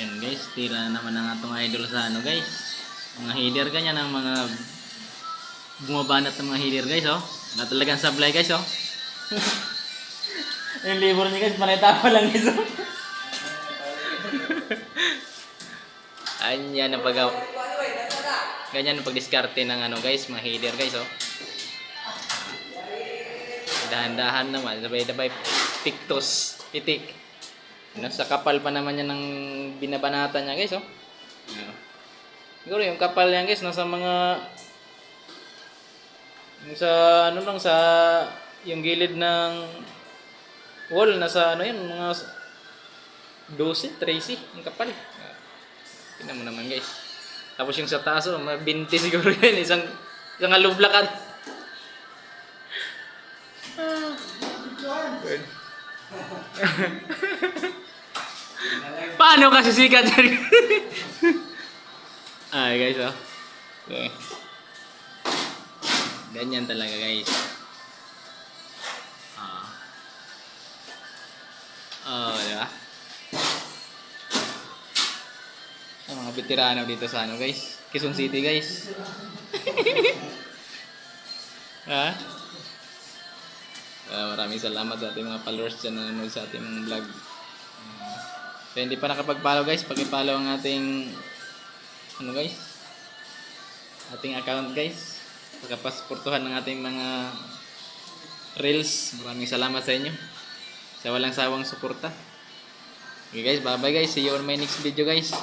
Ayan guys, tira na naman ang atong idol sa ano guys. Mga header kanya ng mga bumabanat ng mga header guys oh. Na talagang sablay guys oh. Yung libro niya guys, panay tama lang guys oh. Ayan yan ang pagaw. Ganyan ang pagdiskarte ng ano guys, mga header guys oh. Dahan-dahan naman, sabay-sabay piktos, pitik. Sa kapal pa naman yan ng binabanata niya guys oh. Siguro yung kapal yan guys nasa mga yung sa ano lang sa yung gilid ng wall nasa ano yan mga 12, 13 yung kapal. Tingnan mo naman guys. Tapos yung sa taas oh, mga 20 siguro yan isang alublakan. Paano kasi sikat yan? Ay guys oh. Okay. Ganyan talaga guys. Di ba? Ang mga veterano dito sa ano guys, Quezon City guys. Ha? Maraming salamat sa ating mga followers dyan na nanonood sa ating vlog. Kaya hindi pa nakapag-follow guys, pag-follow ang ating ano guys, ating account guys. Pagkapasportuhan ng ating mga reels. Maraming salamat sa inyo sa walang sawang suporta. Okay guys, bye bye guys, see you on my next video guys.